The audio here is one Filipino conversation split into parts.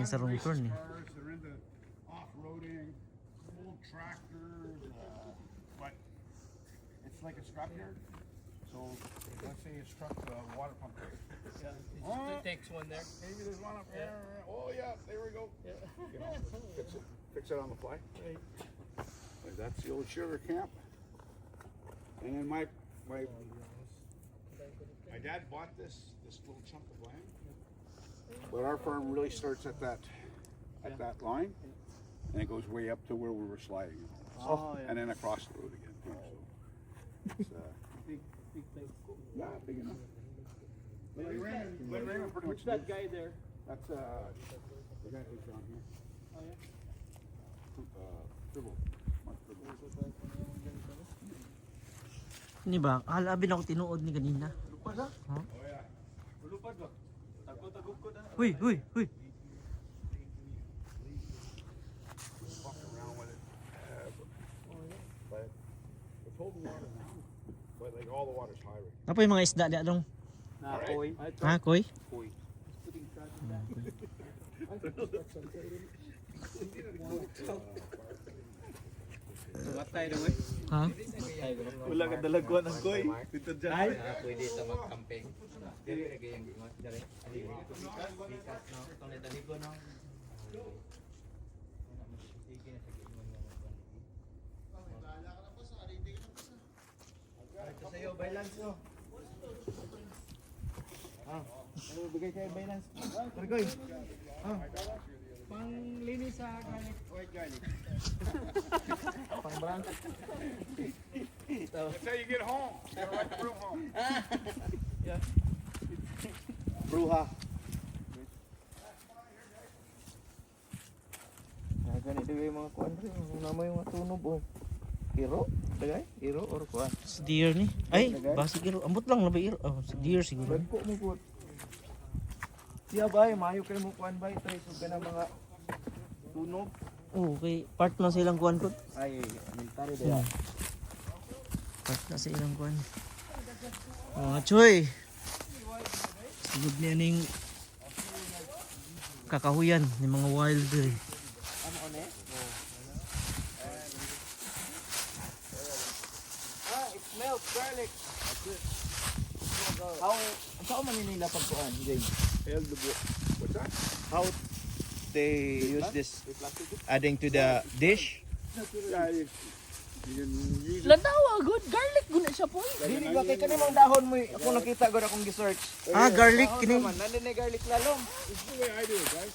niya sa wrong turn eh. They're into off-roading, old tractors, but it's like a scrapyard. So let's say it's struck the water pump. It takes one there. Maybe there's one up there. Oh yeah, there we go. You know, fix it on the fly. Right. Like, that's the old sugar camp. And then my dad bought this little chunk of land. But our farm really starts at that line, and it goes way up to where we were sliding. Oh, yeah. And then across the road again. Too, so it's Big place. yeah, big enough. Raymond pretty much What's that lives- guy there? That's the guy who's down here. Oh yeah. Tribble. Mark Tribble. Ini ba? Halabin ako tinuod ni kanina. Lupad ha? Ha? Oh yeah. Lupad ba? Tagpo-tagop ko na. Huy, huy, huy. Fuck around with it. But it's holding water now. But like all the water's high right Apa yung mga isda diya dong? Na koi. Ha, koy? Koi. Putting trash in that. Matay na boy. Ha? Wala ka dalaguan ng koi. Dito dyan. Ay. Pwede sa mag-camping. Dili lagi yung gingon. Dali. Bikas no. Itong nadaligo no. Ito sa'yo, balance no. Ano bigay kayo balance? Margoy. Panglinis sa garlic. White garlic. Pang-brand. That's how you get home. You gotta ride the broom home. Yeah. Bruha. Ganito yung mga kuwan rin. Una mo yung matunog o. Iro? Dagay? Iro or kuwan? Si deer ni. Ay, basi iro. Ambot lang na ba iro? Oh, si deer siguro. Bagko mo kuwan. Siya ba? Mayo kayo mo kuwan ba? Ito yung ka na mga tunog. Oh, okay. Part na silang kuan ko. Ay, military Yeah. dyan. Part na sa ilang kuan. Mga choy. Sigud niya ning kakahuyan ni mga wild eh. Ano on eh? It smells garlic. How man nila pagkuan, James? What's that? How they use this adding to the dish? Yeah, you can use it. Lantawa, good garlic guna siya po. Dili ba kay kanimang dahon mo ako nakita gud akong gi-search. Ah, garlic kini. Nandun na garlic lalong. This is the way I do it, guys.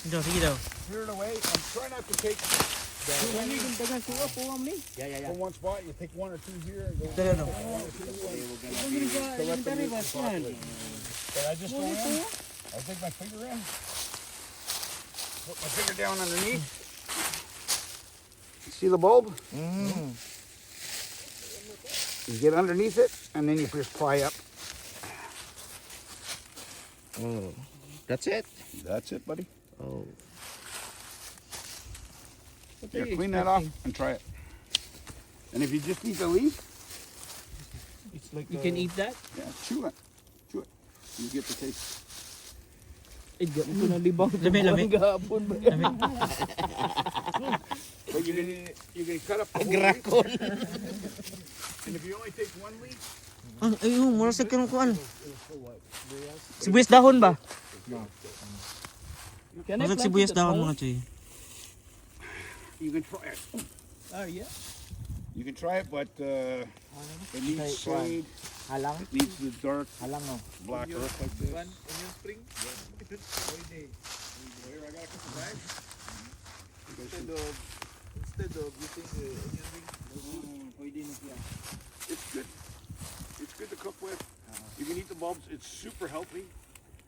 Daw, sige daw. Clear it away and try not to take Hindi gud dagan suwa po amni. from one spot. You take one or two here and go. Dala no. Inventory ba yan? But I just go in. I take my finger in. Put my finger down underneath. See the bulb? Mm. You get underneath it, and then you just pry up. Oh, that's it. That's it, buddy. Oh, Here, clean that off and try it. And if you just eat the leaf, It's like You can eat that? yeah, chew it. Chew it. You get the taste. Iga mo na libang Lami, lami. gahapon ba? Lami. But you can cut up the whole leaf. agrakon. And if you only take one leaf, Ang ayun, mura sa kanang kuan. Sibuyas dahon ba? Can I Mura plant sibuyas it at dahon home? mga choy. you can try it. Ah, yeah. You can try it, but it needs Okay, shade. Halang? It needs the dark Halang no. black earth like this. Onion spring? Here, I got a couple bags. Instead of using the onion ring, pwede na siya. It's good. It's good to cook with. You can eat the bulbs. It's super healthy.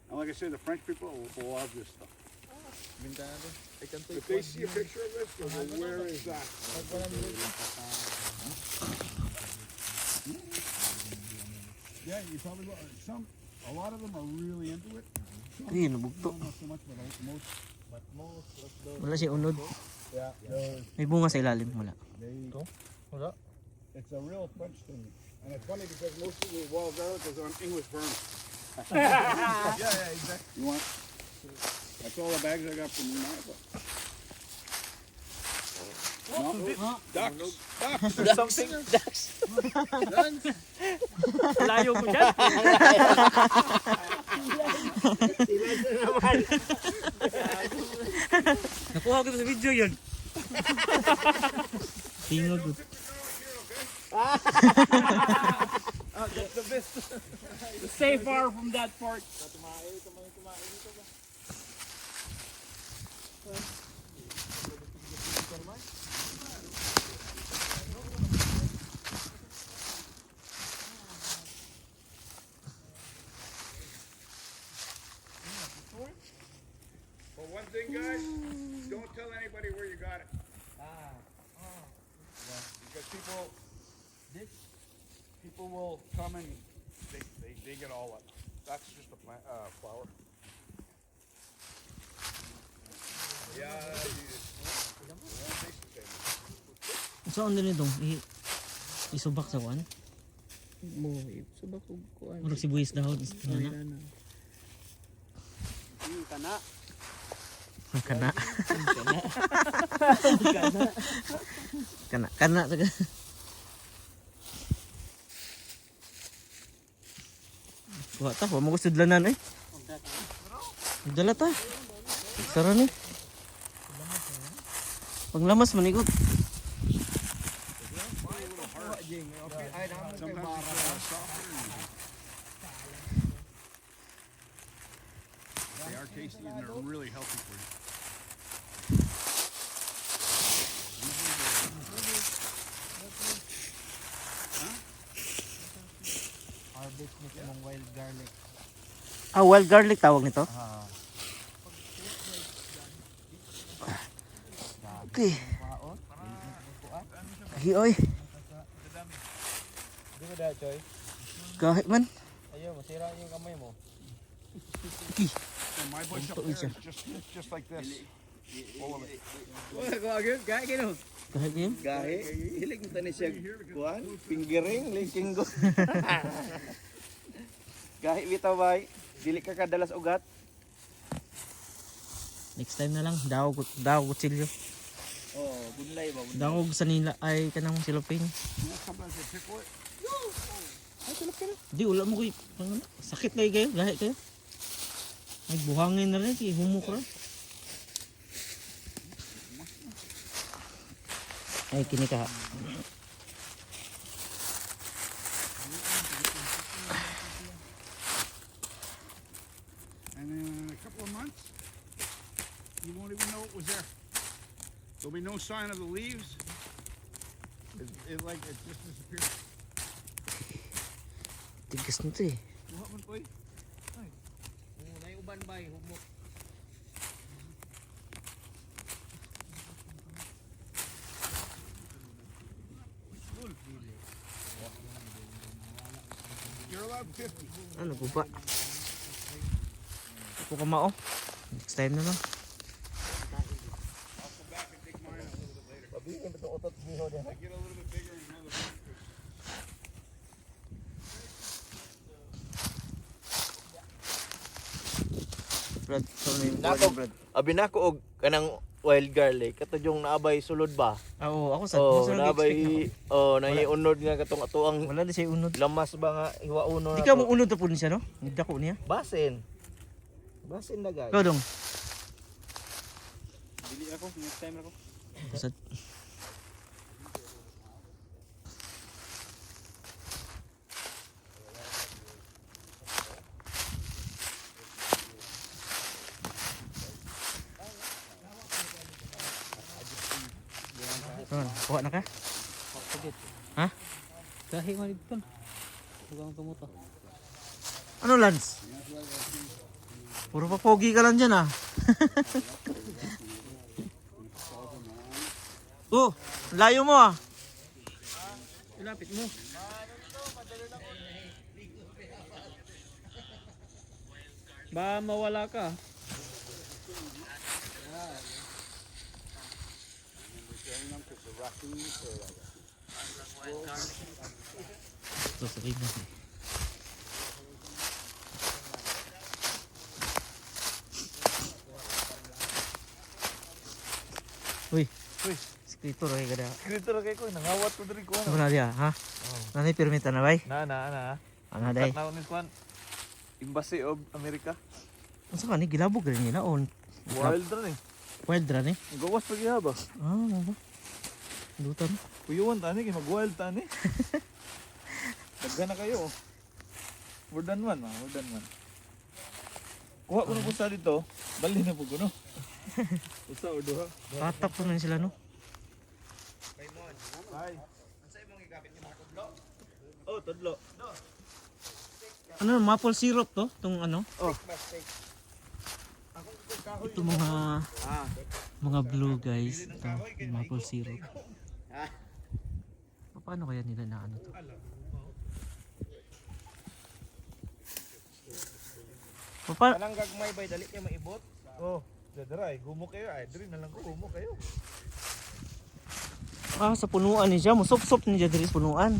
And like I said, the French people will love this stuff. Minta na din. I can take If they see a picture of this, they'll go, where is that? Yeah, you probably will. A lot of them are really into it. Ay, nabugto. Not so much, but most. Wala siya unod. Yeah, May bunga sa ilalim. Wala. Wala. it's a real French thing. And it's funny because most of the wild garlic is on English burn. Yeah, exactly. You want? That's all the bags I got from you now. No, ducks. There's something. Layo ko dyan. Nakuha ko sa video yun. Tingog ko. That's the best. Stay far from that part. But one thing, guys, don't tell anybody where you got it. Because people will come and they dig it all up. That's just a plant, flower. Yeah. Saan din itong isubak sa kuan? Mo, subak ko kuan. Murag si buwis dahon. Kana. Kana. Kana. Kana. Wah ta, mo gusto dlanan eh. Dala ta. Sara ni. Panglamas manigot. Sometimes it's softer. They are tasty and they're really healthy for you. Harvest nito ng wild garlic. Ah, wild garlic tawag nito? Okay. Hioy. Di ba dahil, Choy? Kahit man. Ayaw, masira yung kamay mo. And my bush up there is just like this. Full of it. Gahe gino. Kahit yun. Gahe. Hilig mo tani siya kuan, fingering, linking go. Gahe bitaw bay. Dili ka kadalas ugat. Next time na lang. Daw kutsilyo. Oh, bunlay ba? Daw sa nila ay kanang silopin. Sometimes they pickle it. Di ulam mo koy. Sakit na kayo. Gahe kayo. Ay buhangin na rin. Humok rin. Ay kini ka. And in a couple of months, you won't even know it was there. There'll be no sign of the leaves. It just disappeared. Tigas nito eh. What one, please? Nay uban bay, humok. You're allowed 50. Ano po ba? Ako kamao. Next time na lang. I'll come back and take mine a little bit later. Pabihin ba itong otot niyo din? I get a little bit bigger in another month. Brad, so na yung Nako, Brad. abi nako og kanang wild garlic katong yung naabay sulod ba? Ah, oo, ako sa Oh, sa naabay naiunod nga katong ato ang wala di siya unod. lamas ba nga hiwauno. Di ka mo unod na po niya no? Hindi ako niya. basin. Basin na guys. Ikaw dong. Dili ako, next time ako. Sa kuha na ka? Ha? Gahe mo dito. Huwag tumuto. Ano Lance? Puro pa pogi ka lang dyan ah. Oh, layo mo ah. Ilapit mo. Ba mawala ka. Ito sa rin natin. Uy. Uy. Skritor kay kada. Skrito ra kay ko nangawat ko diri ko Ano na dia, ha? Nanay permita na bay? na. Ana day. Tanaw ni kuan. Embassy of America. Unsa ka ni gilabog rin nila on. Wild ra ni. Wild ra ni. Gawas pa gyud ba? Ah, mo ba? Dutan. Kuyuan tani kay mag-wild tani. Daghan na kayo. More than one, more than one. Kuha ko na pusa dito. Bali na po ko no. Pusa o duha. Tatap ko na sila no. Hi. Unsa imong gigapit ni mga tudlo? Oh, tadlo. Ano, maple syrup to? Tong ano? Ito mga blue guys. Ito, maple syrup. Paano kaya nila na ano to? Papa, Kanang gagmay bay dali kay maibot. Oh, dadaray, gumo kayo ay diri na lang ko gumo kayo. sa punuan ni siya. Musop-sop ni siya diri sa punuan.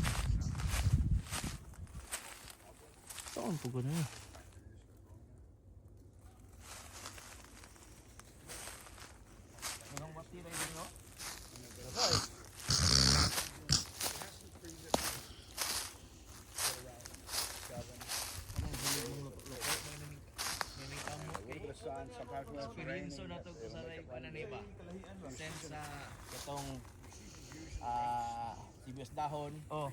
Saan po gano'n eh? Kanang bati na din no. Experience na to sa ray kuan ni ba? Sense sa katong sibuyas dahon. Oh,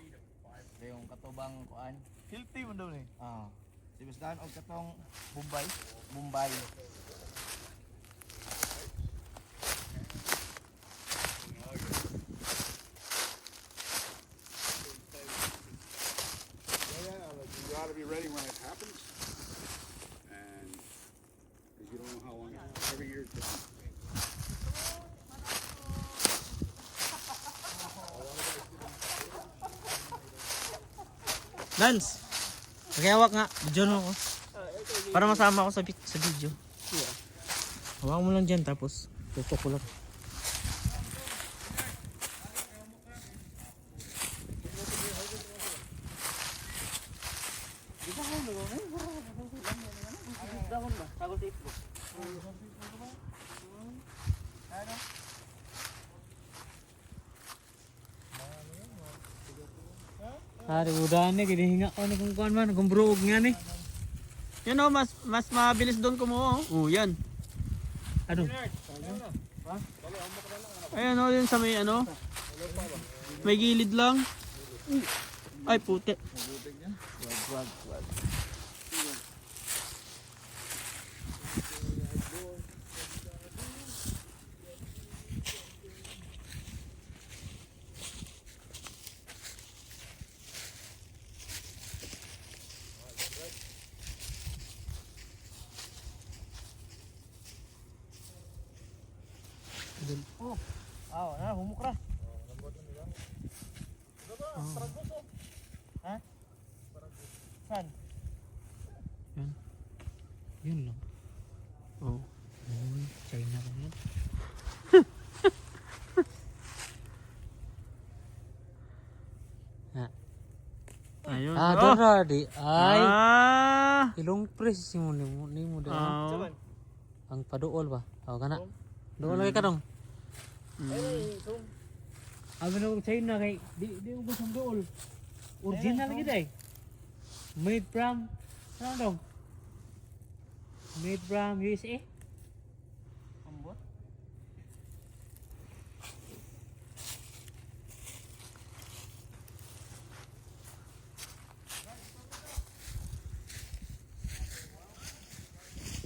Yung katubang kuan. healthy mo daw ni. Sibuyas dahon og katong Bombay. You gotta be ready when it happens. And 'cause you don't know how long every year is different. Lance! Paghihawak nga. Video mo ako. Para masama ako sa video. Hawak mo lang dyan tapos tutok ko lang. Hari udahan ni ginihinga ko ni kung kuan man kung bruog nga ni. Yan oh, mas mabilis doon kumuha oh. Oh, yan. Ano? Ayan oh, yun sa may ano. May gilid lang. Ay puti. Humukra. Ha? Saan? Yan. Yun lang. Oh. China lang yan. Ayun. Dara di ay Ah. ilong pres mo nimo da. Oh. Ang paduol ba? Aw kana. Duol lagi ka dong. Abi na kung China kay di ubos ang duol. Original lagi day. Made from ano dong? Made from USA.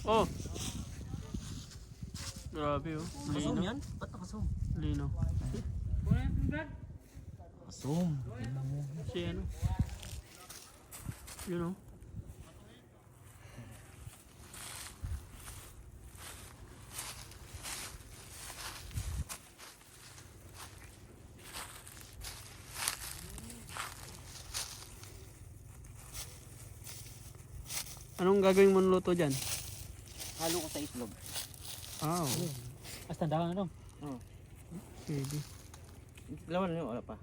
Oh. Grabe oh. Kasum Lino. yan? Ba't nakasum? Lino. Kasum. Si ano? Yun oh. Anong gagawin mo ng luto dyan? Halo ko sa itlog. Ah, oh. Hasta daw ano? Pwede. Lawan na yun, wala pa.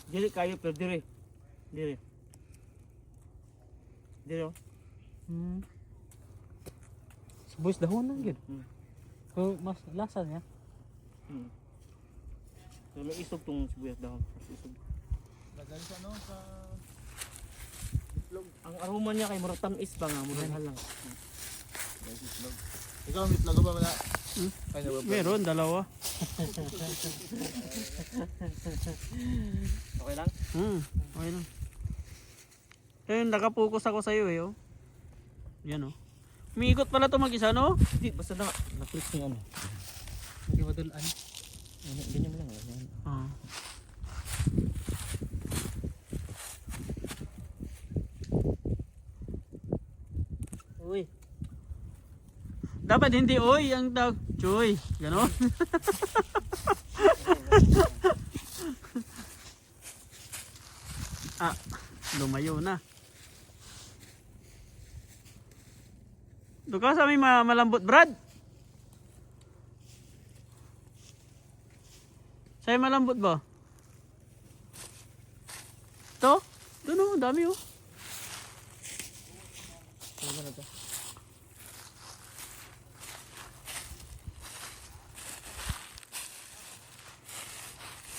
Dili kayo, pero dire. Dire. Dire oh. Sibuyas dahon lang yun. Hmm. Pero mas lasa niya. So, may isog tong sibuyas dahon. Isog. Lagay sa ano sa Ang aroma niya kay murag tamis ba nga, murag halang. itlog. Ikaw may itlog ba wala? Ay, Meron, dalawa. Okay lang? Okay lang. Ayun, nakapokus ako sa'yo eh, oh. Yan, oh. Umiikot pala to mag-isa, no? Hindi, basta na-click yung ano. Hindi madulaan. Ganyan mo lang. Ganyan. Ah. Uy, Dapat hindi, oy, ang tawag. Choy, gano'n. Ah, lumayo na. Doon ka sa may malambot, Brad. Sa'yo malambot ba? Ito? Doon oh, dami oh. ano na to?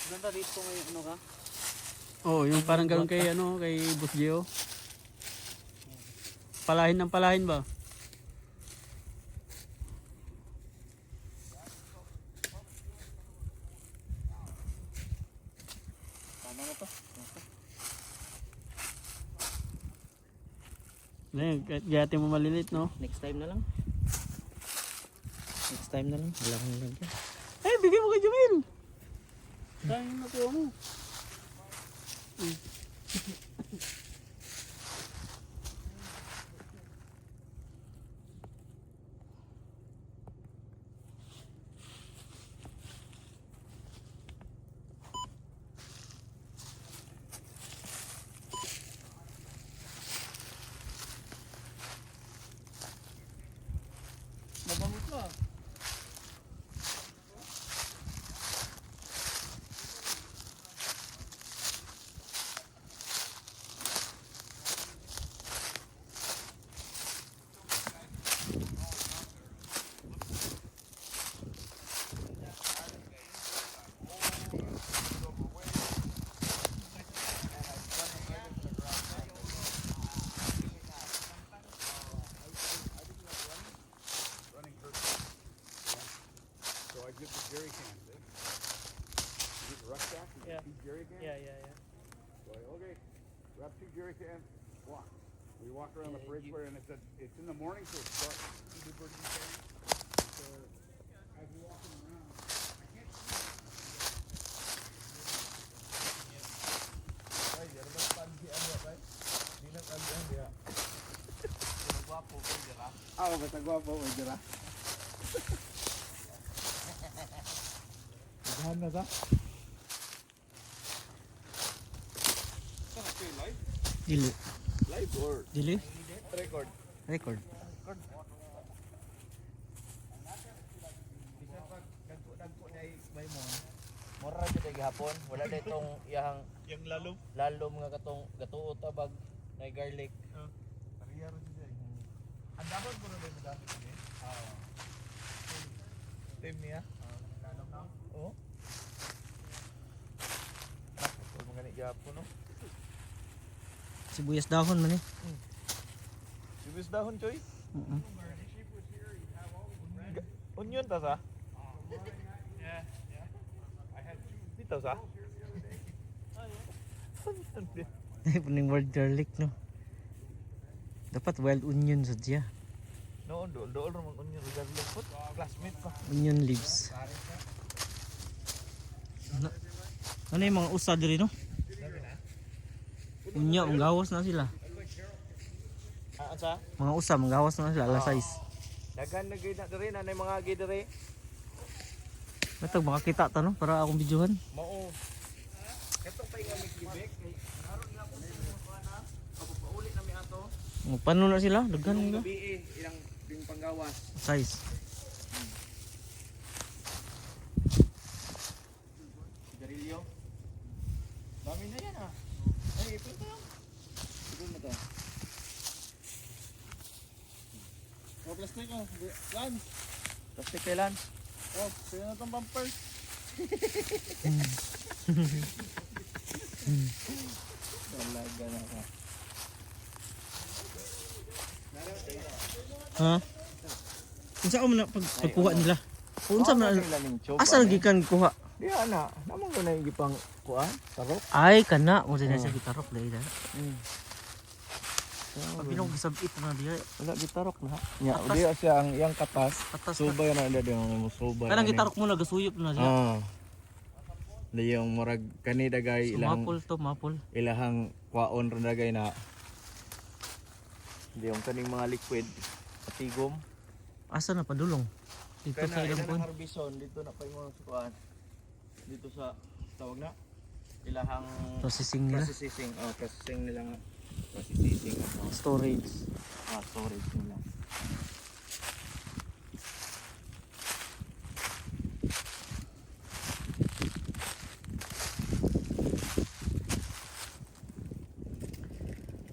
Ganda dito ngayon ano ka? Oh, yung parang gano'n kay ano, kay Boss Gio. Palahin ng palahin ba? Tama na to. Ngayon, gati mo malilit, no? Next time na lang. Next time na lang. Wala kang nilagyan. Eh, bigyan mo kay Jamil. Dahil nakuha mo. Mabango ka. So I get the jerry cans, eh? You get the rucksack, you Yeah. get 2 jerry cans? Yeah. So I, okay, grab 2 jerry cans, walk. We walk around the bridge where, and it's in the morning, so it's dark. So as we're walking around, I can't see. Ay, di ba pansi ano ba? Di na kandihan dia. Gwapo ko dira. Ah, basta gwapo ko dira. Dahan na sa. Dili. Live or Dili? record? Record. Bisa pag dagko na may mo. Mura jud ay gihapon, wala na itong iyang yung lalom nga katong gatuot tabag na garlic. Pariya ro jud ay. Ang dapat mo rin gamit ni. Team niya. Lalom na. Oo. Ako mga ni gihapon no. Sibuyas dahon man eh. Sibuyas dahon choy. Mm-mm. Onion ta sa? Dito sa? Puning word garlic, no? Dapat wild onion sa diya. No, dool ramon onion garlic put. Classmate pa. Onion leaves. Ano yung mga usa diri, no? Unya, manggawas na sila. Sa? Mga usa, manggawas na sila, alas 6. Daghan na gid na diri na mga gid diri. Matag makakita ta, no? Para akong videohan. Mao. Kato pa nga miklibek kay aron nga po na papauli na mi ato. Magpano na sila? Daghan nila. Gabi ilang ding panggawas. Size. Sigarilyo. Dami na yan ah. Ay, ipinta lang. Siguro na to. plastic oh. Lance. Plastic kay Lance. Oh, sa'yo na itong bumper. Talaga na ka. Ha? Unsa ko man pagkuha nila? Unsa man asa Asa lagi kan kuha? Di ana, naman ko na igipang kuan, tarok. Ay, kana. Mo din sa gitarok dahil na. Pabinog gisabit na diya. Wala gitarok na. Nya, di siya ang iyang katas. Katas. Subay na dia mo subay. Kanang gitarok mo nagasuyop na siya. Ah. Liyong murag kani dagay ilang Mapul to, mapul. ilahang kwaon ron dagay na. Liyong kaning mga liquid patigom. Asa na padulong? Dito sa ilang ilang pon. harbison dito na pa yung mga sukuan. Dito sa tawag na ilahang Processing nila. processing. Oh, processing nila nga. Processing ano. Storage. Storage nila.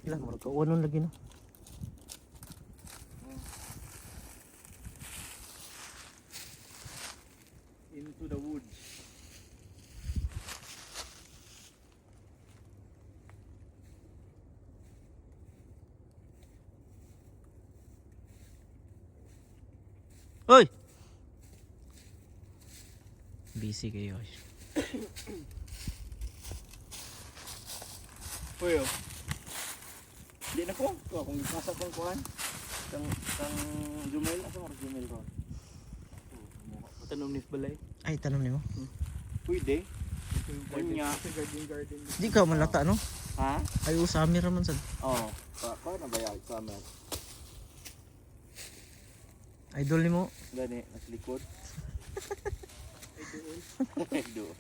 Ilang mo kaunon lagi no. Into the woods. Hoy. Busy kayo. Puyo. Di na ko. Kung ipasa kong kuhan. Kang Jumel. Asa nga Jumel ron? Tanom ni balay. Ay tanong nimo. Pwede. Unya. Di ka malata no? Ha? Ay usami ra man sad. Oo. Ko na bayag sa amin. Idol nimo. Gani, nasa likod. Idol.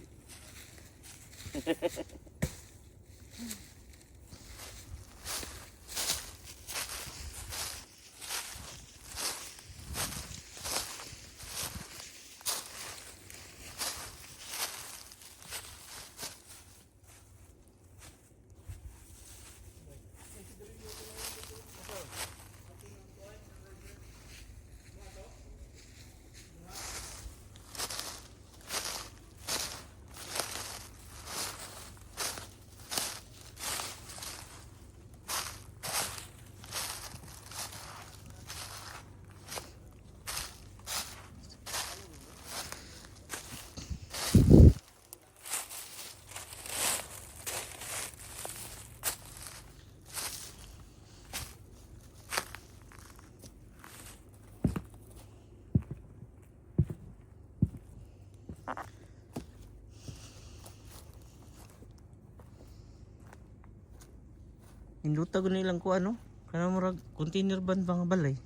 Induta ko nilang ko ano. Kana murag container van ba nga balay.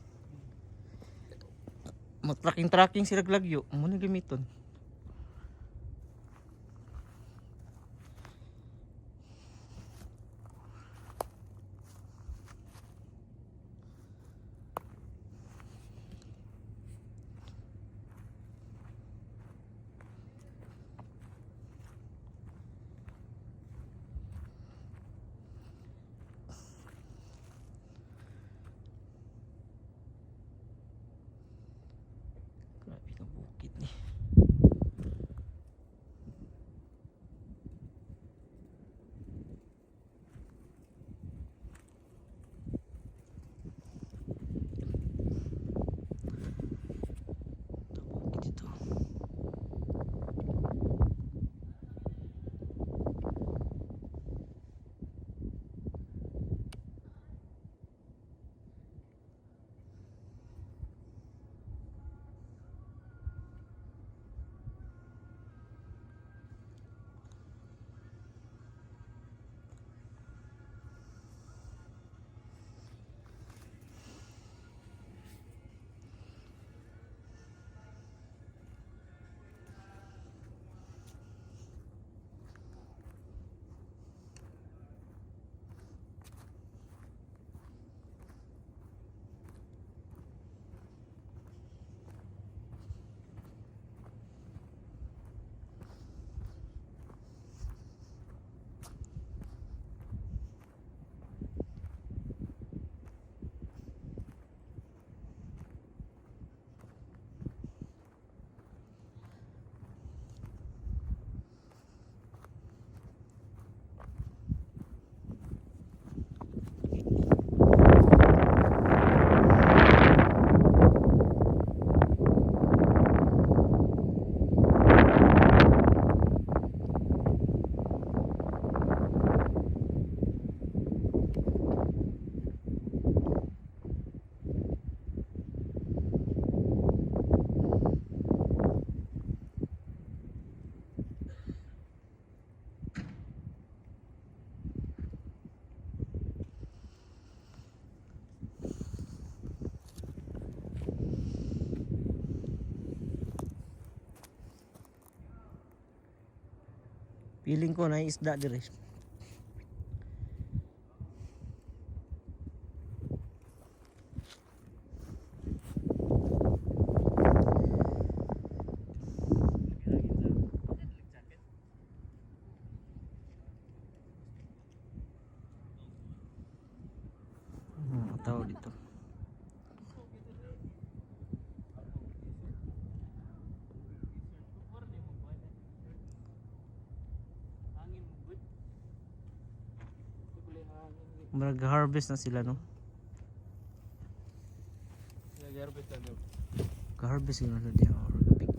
Mag-tracking sila glagyo. Mo na gamiton. Grabe ka bukid ni. Feeling ko na isda dire. Tao dito. Mag-harvest na sila, no? Mag-harvest sila na diyan or picnic.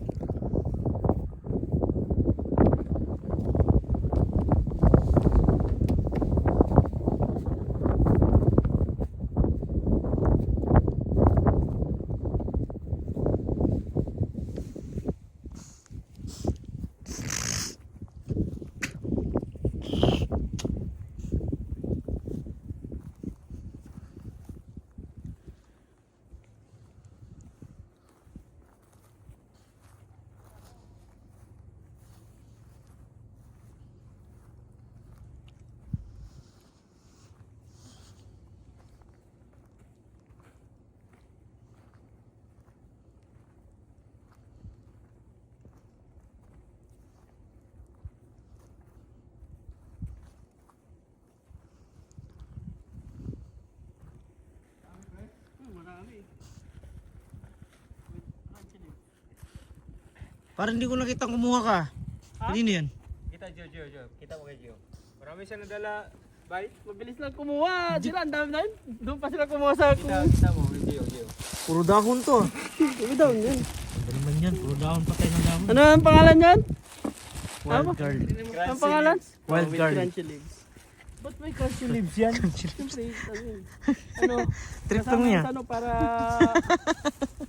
Parang hindi ko nakita kumuha ka. Hindi yan. Kita Gio. Kita mo kay Gio. Marami siya nadala. Bye. Mabilis lang kumuha. Sila, ang dami na yun. Doon pa sila kumuha sa Kita mo kay Gio. Puro dahon to. Dami down yun. Ano man yan? Puro dahon, patay ng dahon. Ano ang pangalan yan? Wild garlic. Ang pangalan? Wild garlic. Crunchy leaves. Ba't may crunchy leaves yan? Siyempre, ano, Trip kasama lang niya. yung ano para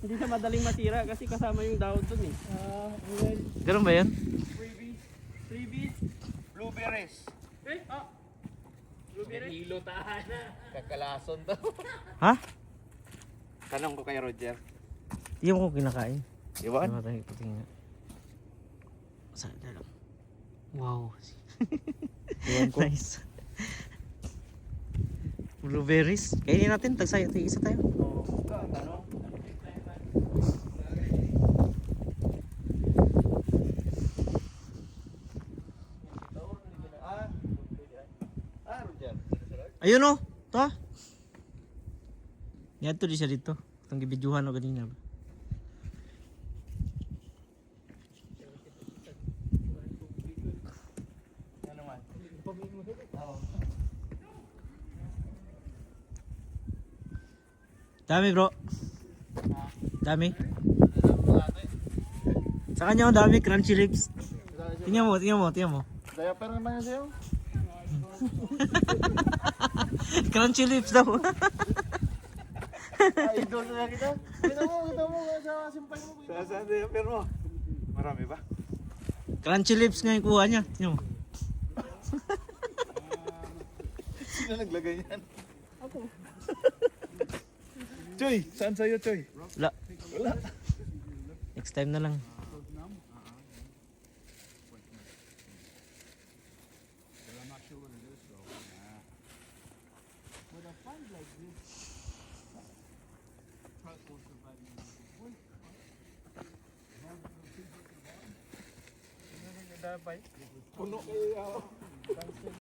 hindi siya madaling masira kasi kasama yung dahon dun eh. Ganun ba yan? Freebies. Blueberries. Blueberry. Hilo tahan na. Kakalason to. Ha? Tanong ko kay Roger. Hindi mo ko kinakain. Iwan? Namatay ko tingin. Saan na lang. Wow. Iwan ko. Nice. Blueberries. Kainin natin. Tagsaya. Isa tayo. Tanong. Roger. Ayun o. To. Yan to di siya dito. Itong gibidyuhan o ganina ba? Dami bro. Dami. Sa kanya ang dami crunchy lips. Tingnan mo. Diaper naman yan sa'yo. Crunchy lips daw. Idol na kita. Kita mo. Sa simpay mo. Sa diaper mo. Marami ba? Crunchy lips nga yung kuha niya. Tingnan mo. Sino naglagay yan? Ako. Choy, saan sa'yo, Choy? Wala. Next time na lang. Puno kayo.